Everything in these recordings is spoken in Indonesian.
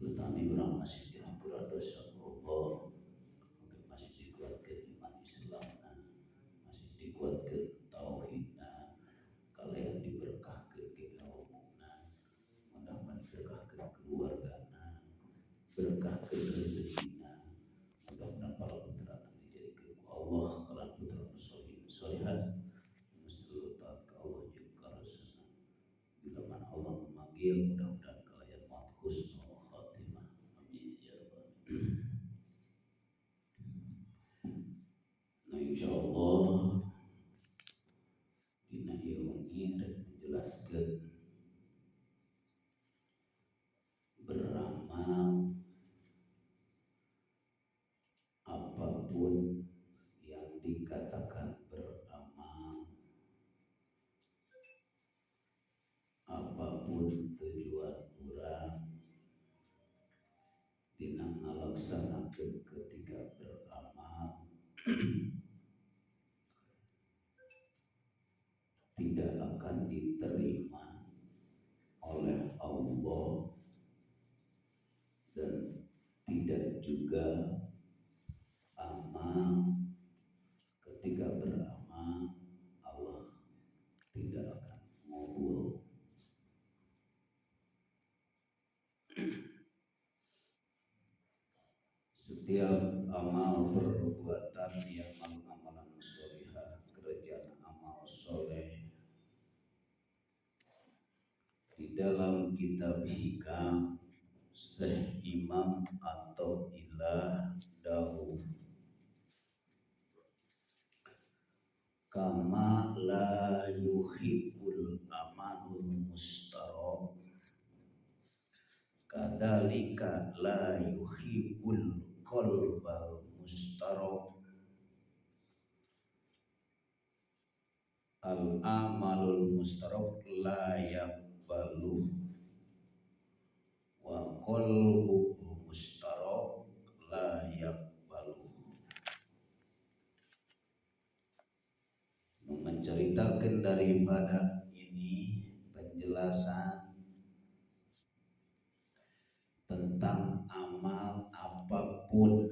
Utami urang masih dihampura dosa Allah, masih dikuatkan iman Islamna, masih dikuatkan tauhidna, kalian diberkahkan ke ilmuna, mudah-mudahan berkahkan keluargana, berkahkan rezekina, mudah-mudahan para putra dijadikan Allah kalan putra solihan, seluruh taat ke Allah juga rasana. Bila mana Allah memanggil, mudah-mudahan kalian maut husnul khatimah. Amin ya rabbal alamin. Nah insyaallah dina ieu wengi rek menjelaskeun beramal apapun yang dikatakan beramal, apapun tujuan urang dina ngalaksanakeun ketika beramal tidak akan diterima oleh Allah dan tidak juga amal ketika beramal Allah tidak akan mengabul. Setiap amal perbuatan yang amalan sholihah, kerjaan amal soleh di dalam kitab hikam Syekh Imam atau Ilah Dawud kama la yuhibbul amalul mustarab kadalika la yuhibbul qalbal mustarab al amalul mustarab la yaqbalu wa qalbu mustarab la yaqbalu. Menceritakan daripada ini penjelasan tentang amal apapun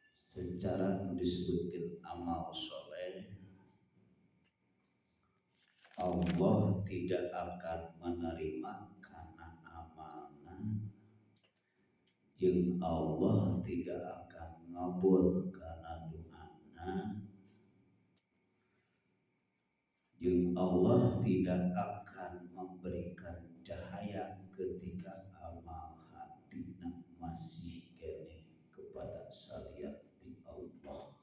secara disebutkan amal soleh, Allah tidak akan menerima karena amalna, jeung Allah tidak akan ngabul karena doana, jeung Allah tidak akan memberikan cahaya ketika amal hatina masih kene kepada salian di Allah.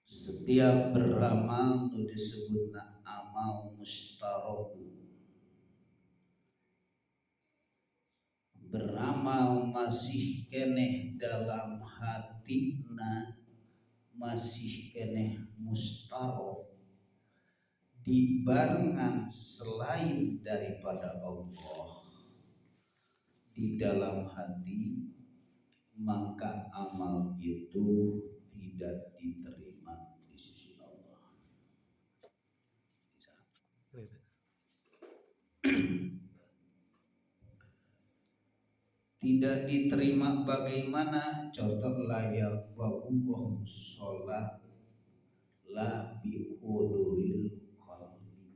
Setiap beramal nu disebutna amal mustarobu, beramal masih keneh dalam hatina, masih keneh mustarob dibarengan selain daripada Allah di dalam hati, maka amal itu tidak diterima di sisi Allah. Tidak diterima bagaimana? Contoh layak bahwa sholat la bi huduril qalbi,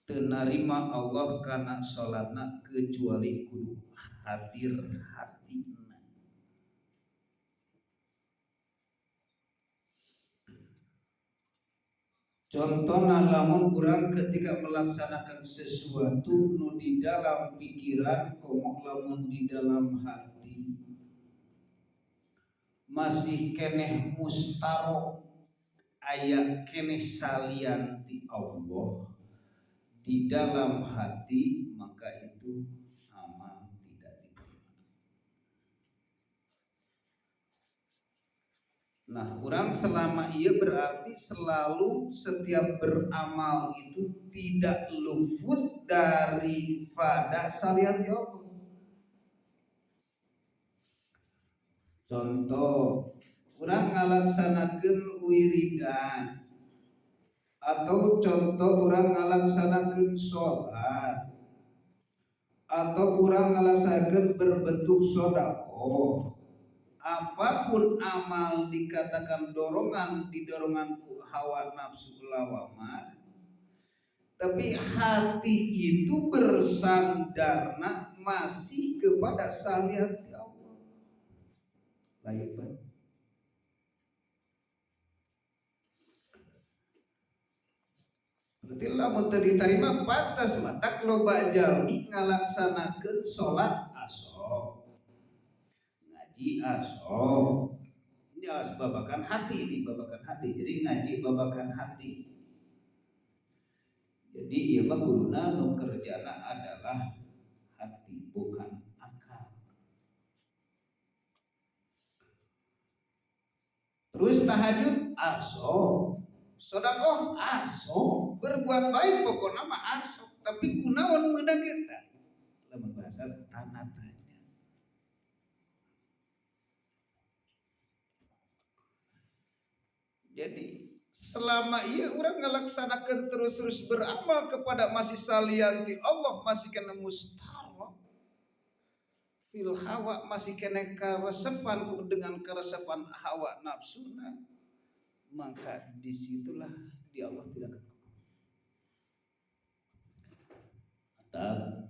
teu narima Allah kana sholatna kecuali kudu hadir hatina. Contohna lamun urang ketika melaksanakan sesuatu nu di dalam pikiran komo lamun di dalam hati masih keneh mustaro aya keneh salian ti Allah di dalam hati, maka itu amal tidak diterima. Nah, orang selama ia berarti selalu setiap beramal itu tidak luput daripada salian ti Allah. Contoh, orang ngalaksanakeun wiridan atau contoh orang ngalaksanakeun sholat atau orang ngalaksanakeun berbentuk sedekah, apapun amal dikatakan dorongan ku hawa nafsu lawama, tapi hati itu bersandarna masih kepada syariat Allah. Lain banget. Berarti lamun teu diterima pantas matak loba jalmi ngalaksanakeun salat asar, ngaji asar. Ini babakan hati nih, babakan hati. Jadi ngaji babakan hati. Jadi ieu mah guruna nu kerjana adalah hati, bukan akal. Terus tahajud asar, sedekah asar, berbuat baik pokokna mah asar, tapi kunaon meunang eta? Lamun bahasa tanah tanya. Jadi selama ia orang ngelaksanakan terus beramal kepada masih salianti Allah, masih kena mustarab fil hawa, masih kena keresepan dengan keresepan hawa nafsuna, maka disitulah di Allah tidak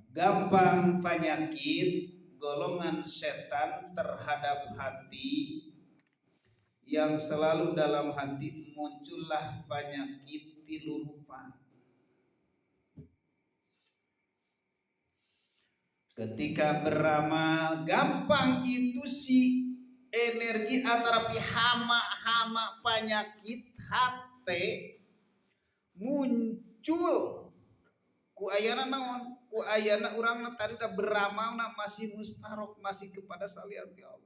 gampang penyakit golongan setan terhadap hati. Yang selalu dalam hati muncullah penyakit tilu rupa. Ketika beramal gampang itu si energi antara hama penyakit hati muncul. Ku ayana naon? Ku ayana urang tadi dah beramal masih mustarok, masih kepada salianti Allah.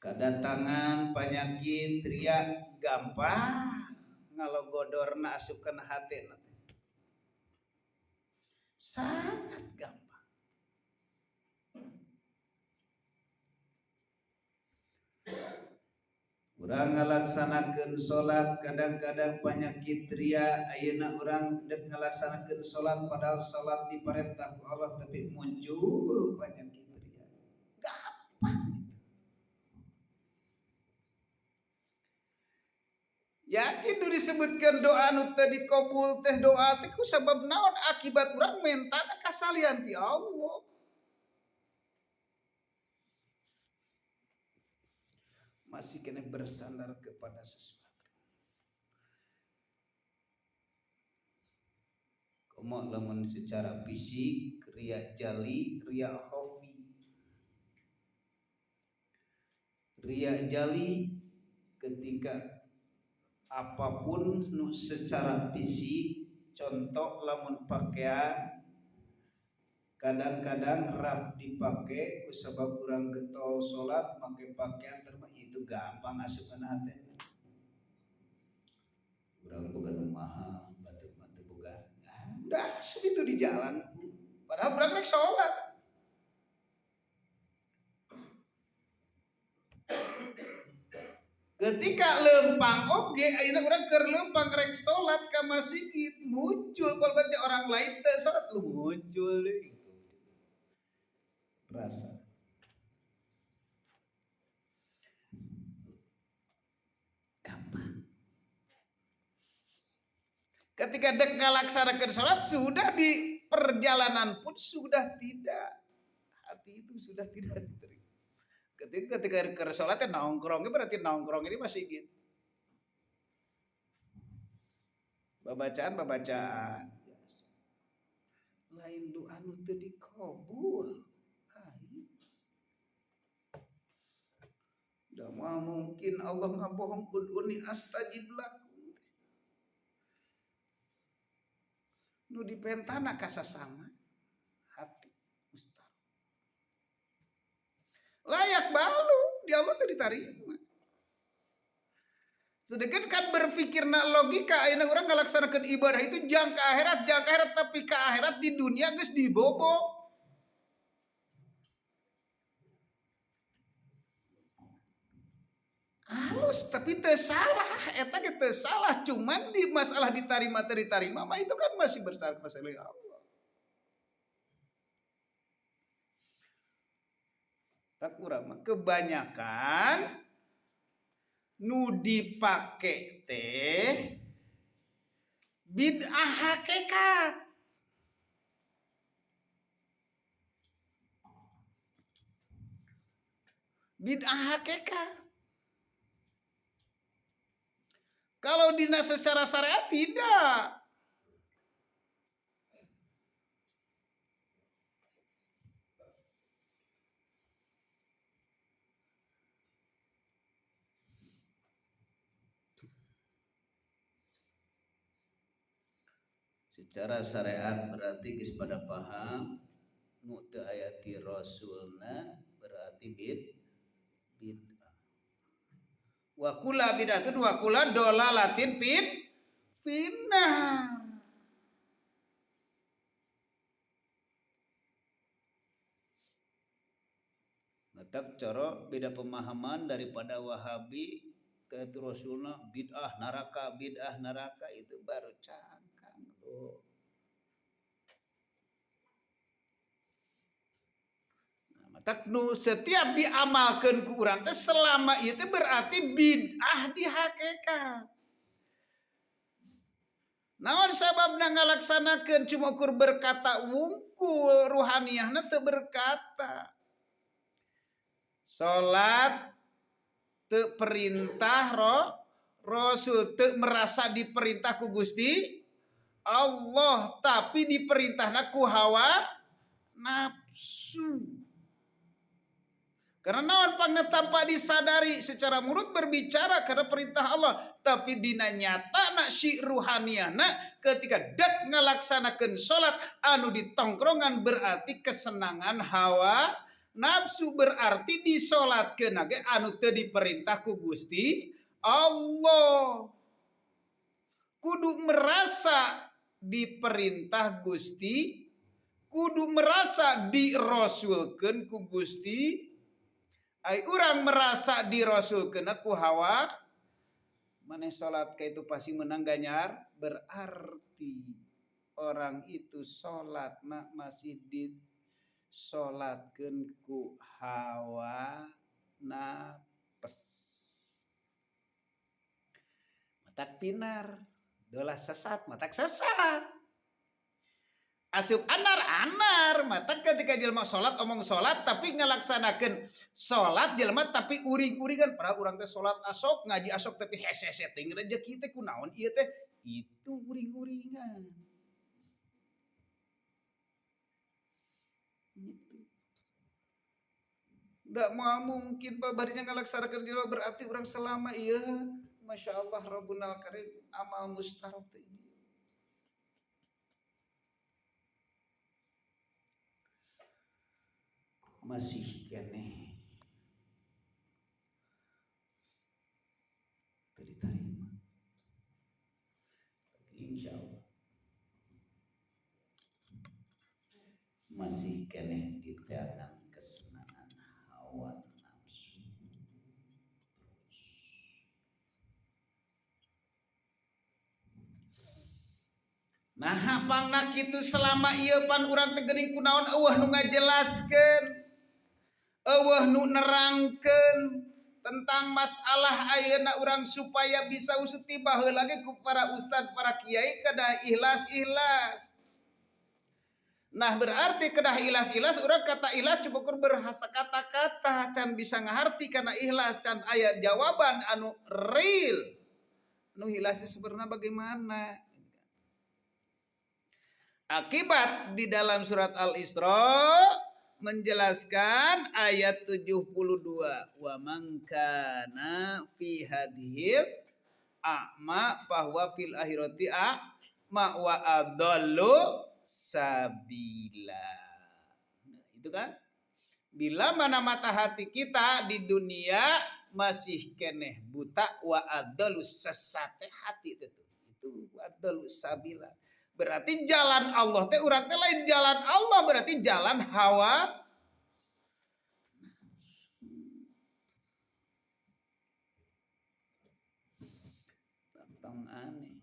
Kedatangan penyakit ria gampang ngalogodorna asupkeun hatena, sangat gampang. Urang ngalaksanakeun salat kadang-kadang penyakit ria, ayeuna urang dek ngalaksanakeun salat padahal salat diperintah Allah tapi muncul penyakit ria. Gampang. Yakin nu disebutkan doa nu teu dikabul teh doa teh ku sabab naon? Akibat urang mentana kasalian ti Allah. Masih kena bersandar kepada sesuatu. Komo lamun secara fisik ria jali, ria khafi. Ria jali ketika apapun nu secara fisik, contoh lamun pakaian kadang-kadang rap dipake kusabab urang getol salat make pakaian terma itu gampang asupkeun hate. Urang boga nu mahal, batur mah teu boga. Udah segitu di jalan. Padahal urang rek salat. Ketika lempang oge ayeuna urang keur lempang rek salat ka masjid muncul balbanya orang lain teu salat lu muncul deui rasa. Gampang. Ketika dek ngalaksanakeun salat sudah di perjalanan pun sudah tidak, hati itu sudah tidak diterima. Ketika ke sholatnya nongkrongnya berarti nongkrong ini masih gitu. Babacaan lain doa nu teu dikabul. Udah mah mungkin Allah ngabohong ud'uni astajib lakum. Nu dipentana kasasama hati mustahil. Layak balu di Allah tuh diterima. Sedangkan kan berpikirna logika ayeuna urang ngalaksanakeun ibadah itu jang ka akhirat tapi ka akhirat di dunia geus dibobo. halus tapi teu salah, eta ge teu salah, cuman di masalah ditarima teu ditarima mah itu kan masih bersama Allah. Tak urang mah kebanyakan nu dipake teh bid'ah hakikat. Bid'ah hakikat. Kalau dina secara syariat tidak. Secara syariat berarti geus pada paham nu teu aya ti rasulna berarti bid'ah. Wa kullu bid'atin wa kullu dolalatin finnar. Matak cara beda pemahaman daripada Wahabi ke rasulna bid'ah neraka itu baru cangkang loh. Tak nu setiap diamalkan ku urang teh selama ieu teh berarti bid'ah di hakikat. Naon sababna ngalaksanakeun cuma ukur berkata wungkul ruhaniyahna teu berkata. Salat teu perintah Rasul teu merasa diperintah ku Gusti Allah tapi diperintahna ku hawa nafsu. Karena naon pangna tanpa disadari secara mulut berbicara karena perintah Allah, tapi dina nyata nak si ruhaniyana ketika dak ngalaksanakeun salat anu ditongkrongan berarti kesenangan hawa nafsu, berarti disolatkeun ge anu teu diperintah ku Gusti Allah. Kudu merasa diperintah Gusti, kudu merasa dirasulkeun ku Gusti. Ai urang merasa dirasulkeun ku hawa maneh salat ka itu pasti menang ganyar, berarti orang itu salatna masih disolatkeun ku hawa nafs. Matak pinar dolah sesat, matak sesat. Asup anar mata ketika jelema salat omong salat tapi ngalaksanakeun salat jelema tapi uring-uringan padahal urang teh salat asok ngaji asok tapi hese-hese teh rezeki teh kunaon ieu teh itu uring-uringan gitu. Ndak mau mungkin babarinya ngalaksanakeun jelema berarti urang selama ieu Masya Allah Rabbunal Karim amal mustarab teh masih keneh diterima. Insya Allah masih keneh diteakan kesenangan hawa nafsu. Nah hapangna kitu selama ieu pan urang teh geuning kunaon eueuh nu ngajelaskeun, eueuh nu nerangkeun tentang masalah ayeuna urang supaya bisa usut tiba heula ge ku para ustad para kiai kedah ikhlas. Nah berarti kedah ikhlas urang kata ikhlas cukup berhasa kata-kata can bisa ngaharti kana ikhlas can aya jawaban anu real. Nu ikhlas sebenarnya bagaimana? Akibat di dalam surat Al-Isra menjelaskan ayat 72 wa man kana fi hadhil a'ma fahuwa fil akhirati a'ma wa adallu sabila. Nah, itu kan bila mana mata hati kita di dunia masih keneh buta wa adallu sesat hati itu adallu sabila. Berarti jalan Allah teh urang teh lain jalan Allah, berarti jalan hawa tong aneh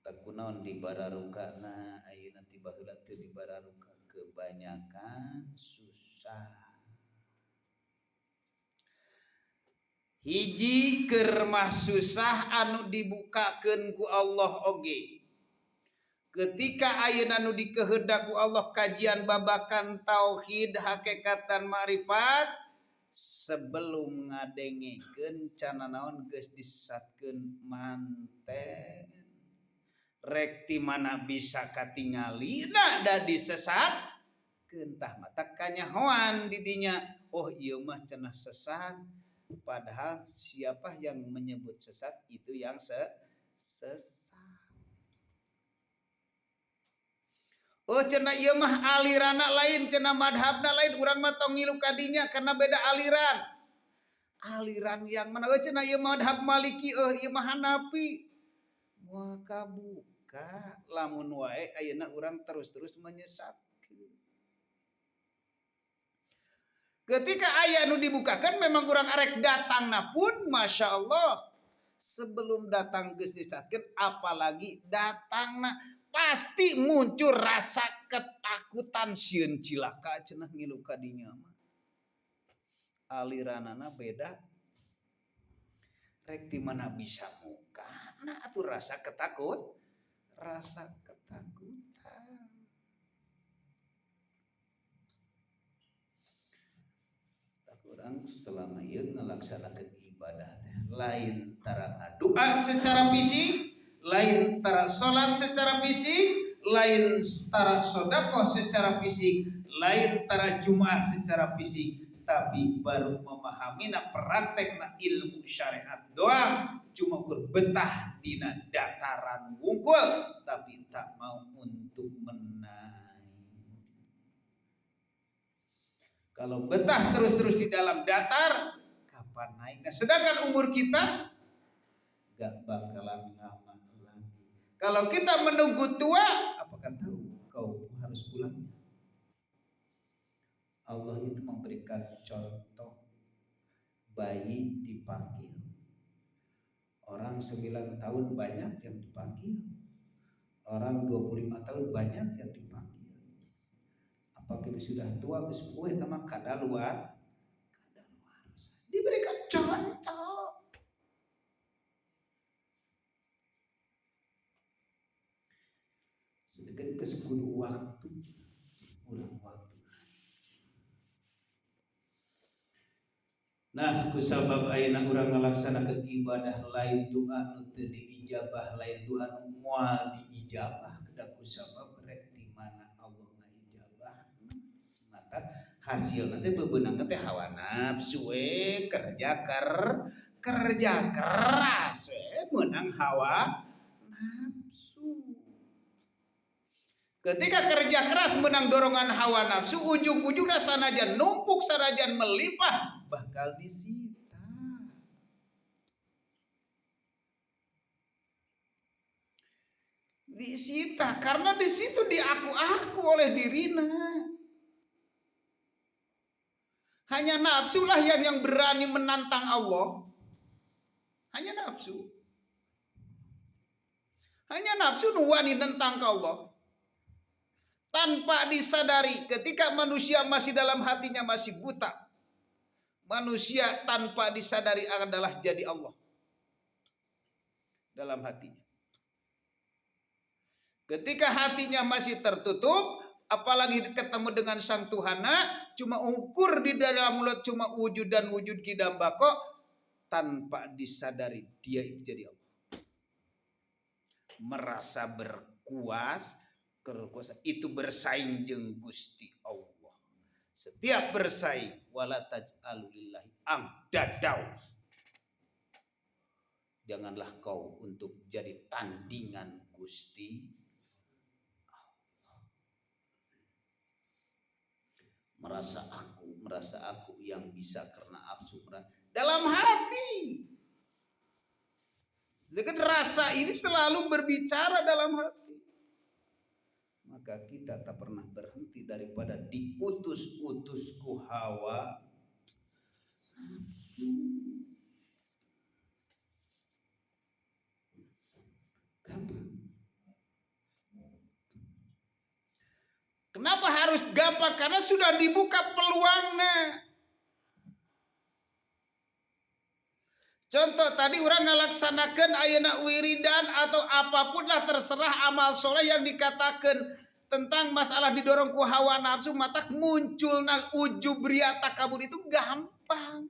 takunaon di bararukana ayeuna ti baheula teu di bararuka kebanyakan susah. Hiji keur mah susah anu dibukakeun ku Allah oge. Ketika ayeuna anu dikehendak ku Allah kajian babakan tauhid hakikat dan ma'rifat sebelum ngadengikeun cana naon geus disesatkeun manten. Rek ti mana bisa katingalina da disesatkeun tah mata kanyahoan di dinya oh ieu mah cenah sesat. Padahal siapa yang menyebut sesat itu yang sesat. Oh cenah ieu mah alirana lain, cenah madhabna lain, urang mah tong ngilu kadinya karena beda aliran. Aliran yang mana? Oh cenah ieu madhab Maliki, ieu mah Hanafi. Moal kabuka lamun wae ayeuna urang terus-terus menyesatkeun. Ketika aya anu dibukakan memang urang arek datangna pun Masya Allah sebelum datang geus disatkeun apalagi datangna pasti muncul rasa ketakutan sieun cilaka cenah ngilu ka dinya mah. Aliranana beda. Rek di mana bisa muka nah atuh rasa ketakutan. Urang selama ieu ngalaksanakeun ibadah lain tara ngadoa secara fisik, lain tara salat secara fisik, lain tara sedekah secara fisik, lain tara jumaah secara fisik, tapi baru memahamiنا praktekna ilmu syariat doang cuma ukur betah dina dataran wungkul tapi tak mau untuk menaik. Kalau betah terus-terus di dalam datar kapan naiknya? Sedangkan umur kita gak bakalan lama lagi. Kalau kita menunggu tua, apakah tahu kau harus pulang? Allah itu memberikan contoh bayi dipanggil. Orang 9 tahun banyak yang dipanggil. Orang 25 tahun banyak yang dipanggil. Apabila sudah tua geus poe mah kadaluar. Diberikan contoh. Sedangkan kesekudu waktu ulang waktu. Nah, kusabab ayeuna urang ngalaksanakeun ibadah lain doa nu teu diijabah, lain doa nu moal diijabah kedah kusabab rek di mana Allah ngaijabah. Maka hasil nanti bebenang teh hawa nafsu kerja keras menang hawa nafsu. Ketika kerja keras menang dorongan hawa nafsu, ujung-ujungnya sanajan numpuk, sanajan melimpah, bakal disita. Disita karena di situ diaku-aku oleh dirina. Hanya nafsulah yang berani menantang Allah. Hanya nafsu. Hanya nafsu nuwani nentang ke Allah. Tanpa disadari ketika manusia masih dalam hatinya masih buta. Manusia tanpa disadari adalah jadi Allah. Dalam hatinya. Ketika hatinya masih tertutup, apalagi ketemu dengan sang Tuhana, cuma ukur di dalam mulut cuma wujud dan wujud kidambako, tanpa disadari dia itu jadi Allah. Merasa berkuasa itu bersaing jeung Gusti Allah. Setiap bersaing wala taj'alu lillahi amdadaw. Janganlah kau untuk jadi tandingan Gusti merasa aku yang bisa karena aku dalam hati. Dengan rasa ini selalu berbicara dalam hati. Maka kita tak pernah berhenti daripada diutus-utus ku hawa nafsu. Kenapa? Karena sudah dibuka peluangnya. Contoh tadi orang ngalaksanakan ayeuna wiridan atau apapun lah, terserah amal soleh yang dikatakan tentang masalah didorong ku hawa nafsu, mata muncul ujub ria takabur itu gampang.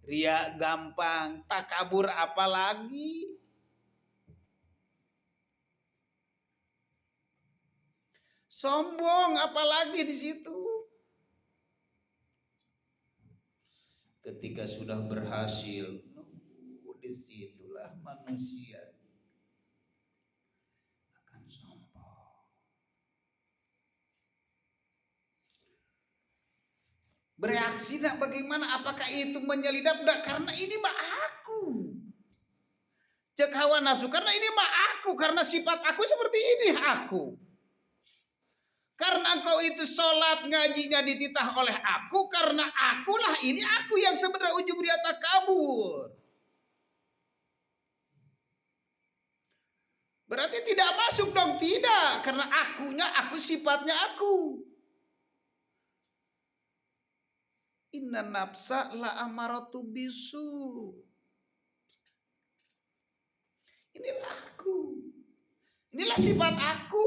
Ria gampang, takabur apalagi. Sombong apalagi di situ. Ketika sudah berhasil, disitulah manusia akan sombong. Bereaksi nak bagaimana? Apakah itu menyelidap? Nah, karena ini mah aku. Cek hawa nafsu, karena ini mah aku, karena sifat aku seperti ini aku. Karena engkau itu sholat ngajinya dititah oleh aku, karena akulah ini aku yang sebenarnya ujub ria takabur. Berarti tidak masuk dong, tidak, karena akunya aku, sifatnya aku. Inna nafsa la amaratu bisu. Inilah aku. Inilah sifat aku.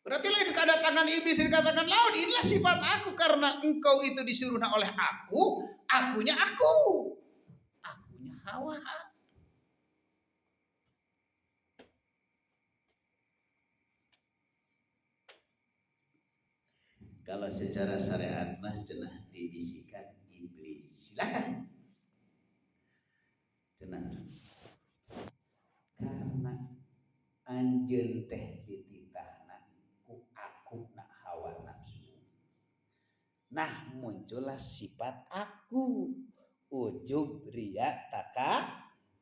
Berarti lain kedatangan iblis dikatakan lawan, inilah sifat aku, karena engkau itu disuruh oleh aku, akunya aku. Akunya Hawa. Kalau secara syariat mah cenah dibisikan iblis. Silakan. Cenah. Karena anjeun teh dititahna ku aku nak hawa nafsu. Nah, muncullah sifat aku. Ujub ria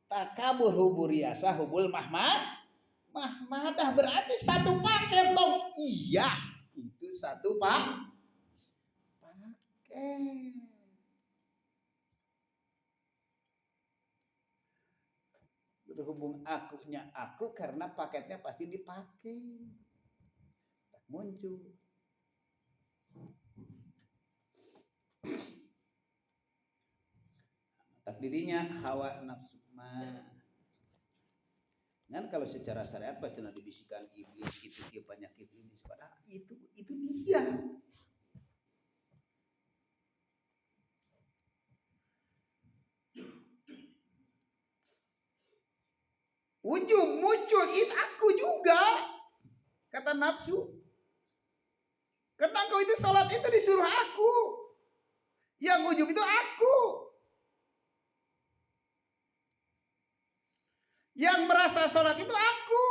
takabur hubur riasa hubul mahmadah, berarti satu paket dong. Iya, itu satu paket. Berhubung akunya aku, karena paketnya pasti dipakai. Tak muncul. Tak dirinya hawa nafsu mah. Kan kalau secara syariat bacana dibisikan iblis itu dia penyakit iblis, padahal itu dia. Ujub muncul, itu aku juga, kata nafsu. Karena engkau itu sholat itu disuruh aku. Yang ujub itu aku. Yang merasa sholat itu aku.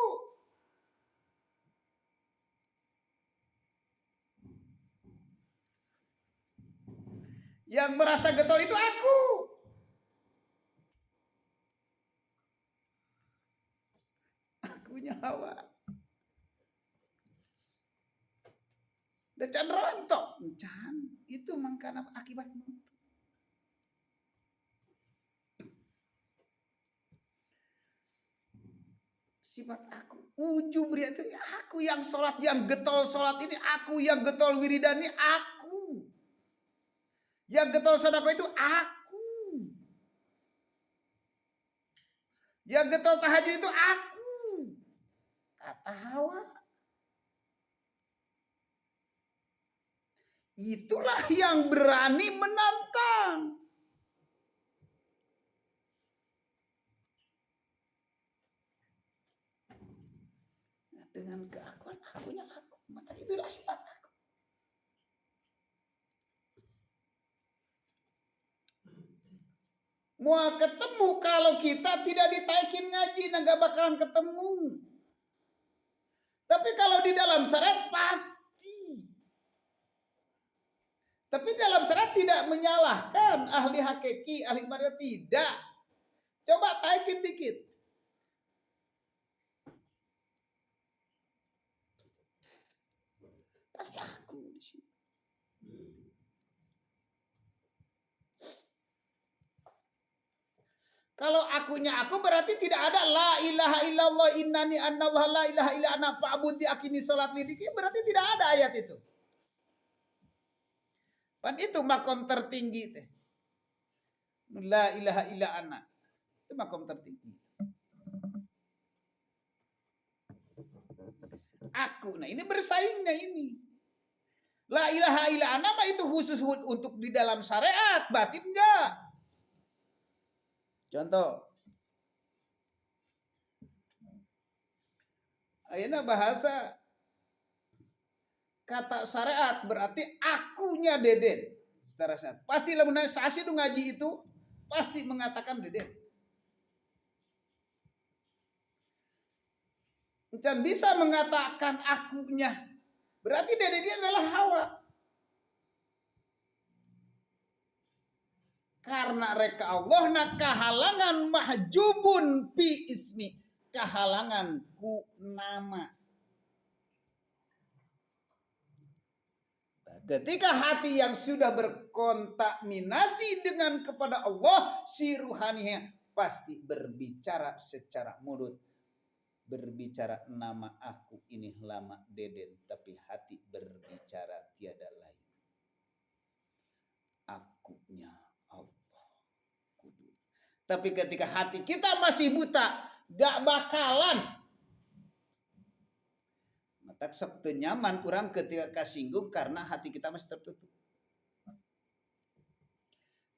Yang merasa getol itu aku. Akunya Hawa. Decan rontok, can itu mangkana akibatnya. Sifat aku, ujub ria itu aku yang sholat, yang getol sholat ini aku, yang getol wiridan ini aku, yang getol sedekah itu aku, yang getol tahajud itu aku, kata Hawa. Itulah yang berani menantang. Dengan keakuan akunya aku, maka itulah sifat aku. Mau ketemu, kalau kita tidak ditaikin ngaji, nggak bakalan ketemu. Tapi kalau di dalam syariat pasti. Tapi dalam syariat tidak menyalahkan ahli hakiki, ahli maria, tidak. Coba taikin dikit. Pasti aku di sini. Kalau akunya aku berarti tidak ada la ilaha illallah innani anallah la ilaha illa ana fa'budi akimi salat lidiki, berarti tidak ada ayat itu. Pan itu makom tertinggi teh. La ilaha illa ana. Itu makom tertinggi. Aku. Nah, ini bersaingnya ini. La ilaha illa ana mah itu khusus untuk di dalam syariat, batin enggak. Contoh. Ayeuna bahasa kata syariat berarti akunya Deden. Secara syariat. Pasti lamun sasi nu ngaji itu pasti mengatakan Deden. Dan bisa mengatakan akunya. Berarti Deden dia adalah Hawa. Karena reka Allah na kahalangan mahjubun fi ismi. Kahalangan ku nama. Ketika hati yang sudah berkontaminasi dengan kepada Allah, si ruhaninya pasti berbicara secara mulut. Berbicara nama aku ini lama Deden, tapi hati berbicara tiada lain. Akunya Allah. Tapi ketika hati kita masih buta, gak bakalan. Matak sok teu nyaman kurang ketika kasinggung karena hati kita masih tertutup.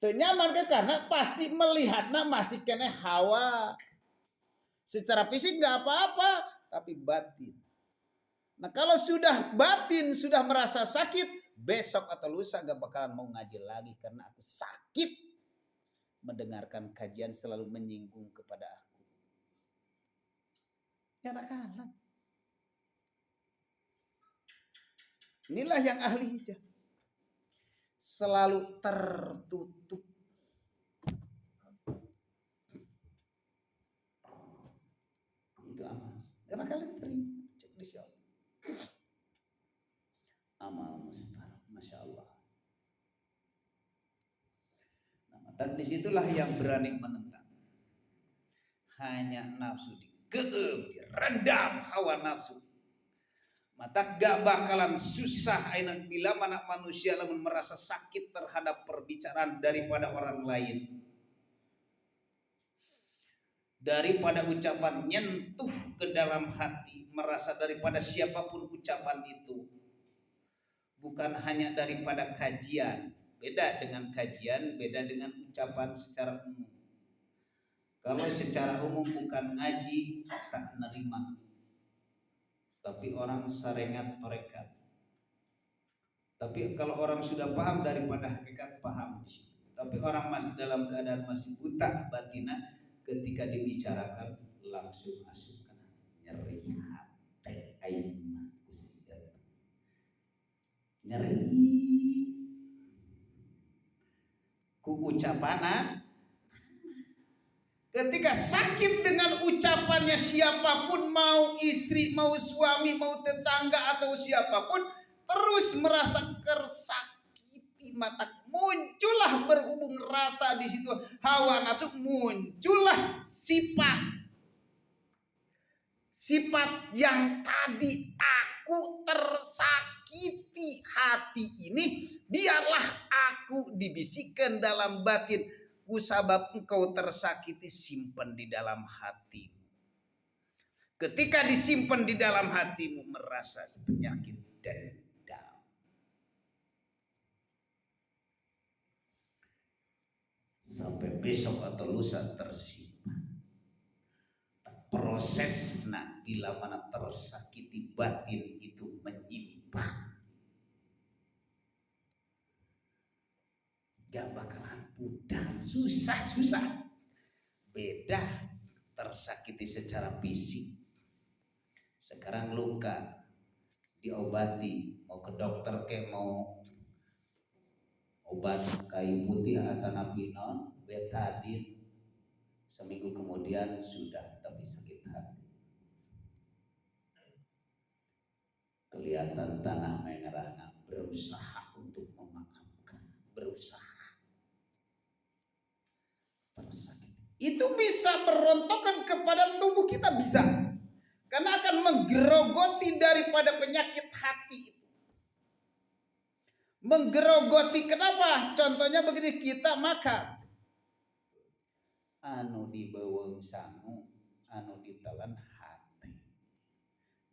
Teu nyaman karena pasti melihatnya masih kena hawa. Secara fisik nggak apa-apa, tapi batin. Nah kalau sudah batin, sudah merasa sakit, besok atau lusa gak bakalan mau ngaji lagi karena aku sakit. Mendengarkan kajian selalu menyinggung kepada aku. Gak bakalan. Inilah yang ahli hijab. Selalu tertutup. Itu amal. Gak bakalan diterima. Cek di syawal. Amal mustahil. Masya Allah. Dan disitulah yang berani menentang. Hanya nafsu digeem, direndam hawa nafsu. Mata gak bakalan susah bila mana manusia lamun merasa sakit terhadap perbicaraan daripada orang lain. Daripada ucapan nyentuh ke dalam hati, merasa daripada siapapun ucapan itu. Bukan hanya daripada kajian. Beda dengan kajian, beda dengan ucapan secara umum. Kalau secara umum bukan ngaji, tak nerima. Tapi orang sarengat torekat. Tapi kalau orang sudah paham daripada hakikat, paham. Tapi orang masih dalam keadaan masih buta batina, ketika dibicarakan langsung masukkan nyeri hati aing nyeri ku ucapana. Ketika sakit dengan ucapannya siapapun, mau istri, mau suami, mau tetangga atau siapapun, terus merasa tersakiti, mata muncullah berhubung rasa di situ, hawa nafsu, muncullah sifat yang tadi aku tersakiti hati ini, biarlah aku dibisikkan dalam batin. Kusabab engkau tersakiti, simpan di dalam hatimu. Ketika disimpan di dalam hatimu, merasa penyakit dendam. Sampai besok atau lusa tersimpan. Prosesnya bila mana tersakiti batin itu menyimpan. Gak bakalan mudah, susah. Beda tersakiti secara fisik. Sekarang luka diobati, mau ke dokter ke mau obat kayu putih atau napinon, betadin, seminggu kemudian sudah tapi sakit hati. Kelihatan tanah merah, berusaha untuk memaafkan, berusaha. Tersakiti. itu bisa merontokkan kepada tubuh kita, bisa. Karena akan menggerogoti daripada penyakit hati itu. Menggerogoti, kenapa? Contohnya begini, kita makan. Anu dibeuweung sangu, anu ditelan hati.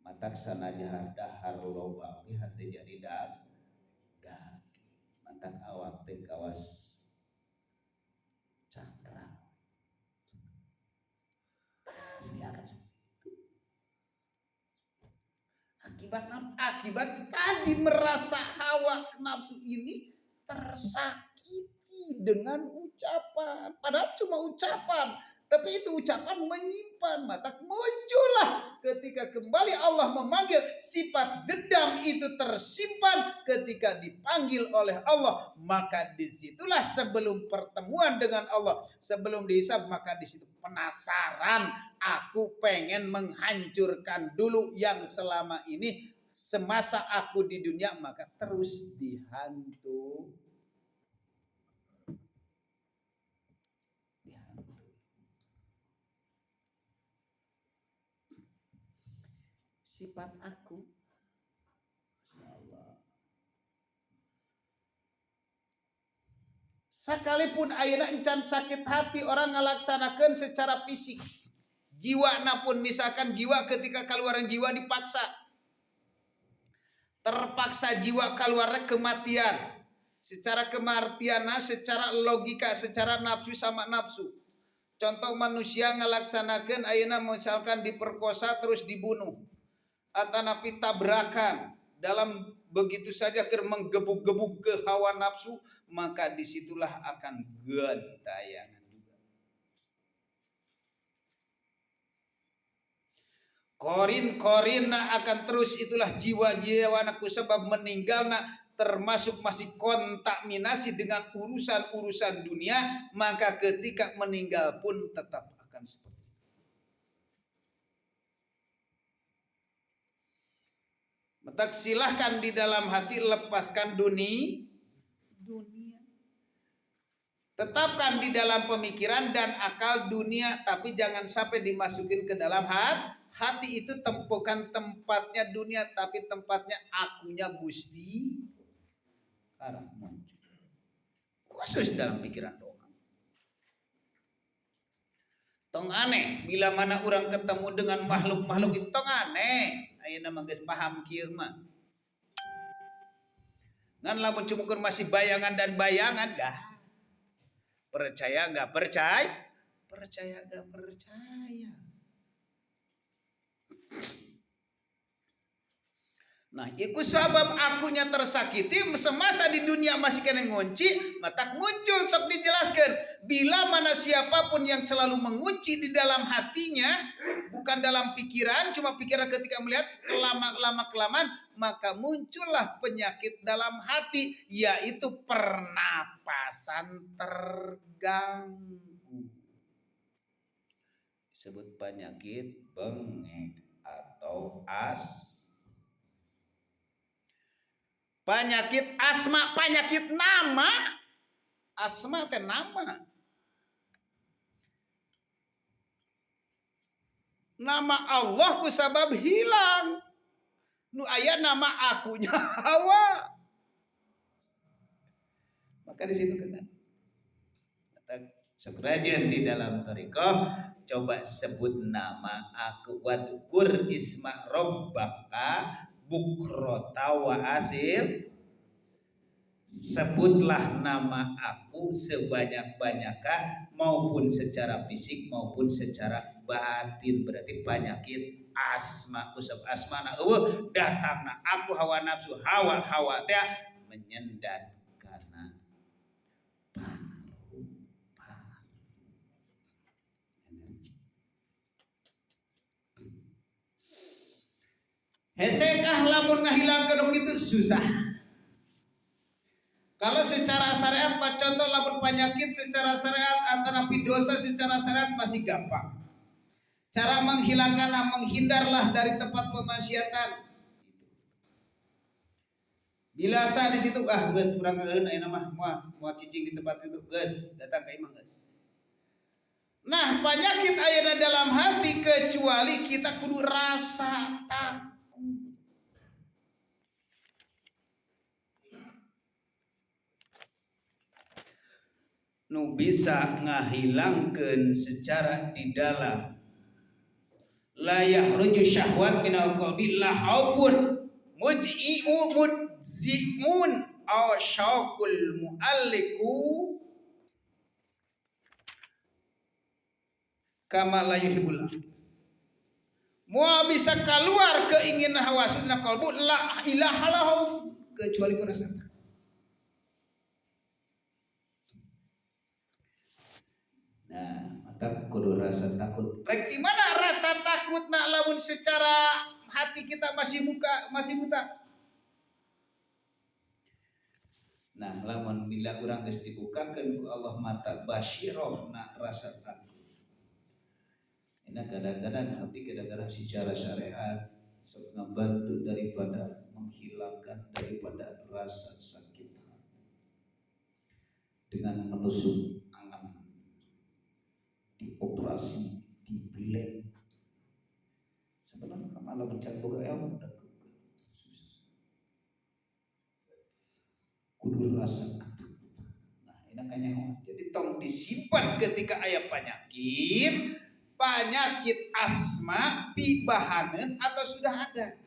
Matak sanajan dahar loba ge hati jadi daging. Matak awak teh kawas cakra. Pasti akan akibat tadi merasa hawa nafsu ini tersakiti dengan ucapan. Padahal cuma ucapan, tapi itu ucapan menyimpan. Maka muncullah ketika kembali Allah memanggil, sifat dendam itu tersimpan ketika dipanggil oleh Allah. Maka disitulah sebelum pertemuan dengan Allah, sebelum dihisab, maka disitu penasaran, aku pengen menghancurkan dulu yang selama ini semasa aku di dunia, maka terus dihantu. Sifat aku, sekalipun ayeuna encan sakit hati orang ngalaksanakan secara fisik, jiwa napun misalkan jiwa ketika keluaran jiwa dipaksa, terpaksa jiwa keluarnya kematian, secara kematian, secara logika, secara nafsu sama nafsu. Contoh manusia ngalaksanakan ayeuna misalkan diperkosa terus dibunuh, atau napi tabrakan, dalam begitu saja menggebuk-gebuk ke hawa nafsu, maka disitulah akan gentayangan juga. Korin-korina akan terus, itulah jiwa-jiwa anakku sebab meninggalna termasuk masih kontaminasi dengan urusan-urusan dunia, maka ketika meninggal pun tetap akan seperti itu. Maka silahkan di dalam hati lepaskan dunia. Tetapkan di dalam pemikiran dan akal dunia, tapi jangan sampai dimasukin ke dalam hati. Itu bukan tempatnya dunia, tapi tempatnya akunya Gusti. Karena khusus dalam pikiran doang. Tong aneh, bila mana orang ketemu dengan makhluk-makhluk itu tong aneh. Ayeuna mah geus paham kieu mah. Ngan lamun cumukur masih bayangan dan bayangan dah. Percaya enggak percaya? Percaya enggak percaya? Nah, iku sabab akunya tersakiti semasa di dunia masih kena ngunci, mata muncul sok dijelaskan. Bila mana siapapun yang selalu mengunci di dalam hatinya, bukan dalam pikiran, cuma pikiran ketika melihat kelamaan, maka muncullah penyakit dalam hati, yaitu pernapasan terganggu. Disebut penyakit bengek atau penyakit asma, penyakit nama. Asma teh nama. Nama Allah ku sabab hilang. Nu aya nama akunya Hawa. Maka di situ kena. Sok rajin di dalam thariqah, coba sebut nama aku, wadkur isma rabbaka bukrota wa asil. Sebutlah nama aku sebanyak-banyaknya, maupun secara fisik maupun secara batin. Berarti penyakit asma, usap asmana datangna aku hawa nafsu, hawa teh menyendat karena paru energi. Hesekah lamun ngahilangkeun kitu susah. Kalau secara syariat, contoh lamun penyakit secara syariat antara dosa secara syariat masih gampang. Cara menghilangkanlah, menghindarlah dari tempat pemaksiatan. Bila sah di situ, geus urang kaeun ayeuna mah moal cicing di tempat itu, geus datang ka imah geus. Nah, penyakit ayeuna dalam hati kecuali kita kudu rasa takut. Nu bisa ngahilangkeun secara di dalam la yahruju syahwat minal qalbi la haubun mudzimun aw syauqul mualliku kama la yuhibbul. Moal bisa keluar keinginan hawa sunnah qalbu la ilaha lahu kecuali ku rasa takut. Nah, maka kudu rasa takut. Rek di mana rasa takut nak lamun secara hati kita masih buta. Nah, lamun bila urang geus dibukakeun ku Allah mata basyirah nak rasa takut. Ini kadang-kadang tapi kadang-kadang secara syariat sok ngebantu daripada menghilangkan daripada rasa sakit dengan menusuk angan, dioperasi, dibelek. Sebenarnya malah mencari boga ilmu dan kudu rasa ketakutan. Nah, ini kayaknya jadi tong disimpan ketika aya penyakit asma pibahaneun atau sudah ada.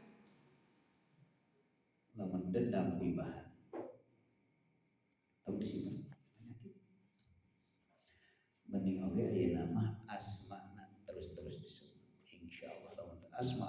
Lamun dendam pibahan. Tong disimpan penyakit. Mending oge ayeuna mah asma terus disebut. Insyaallah asma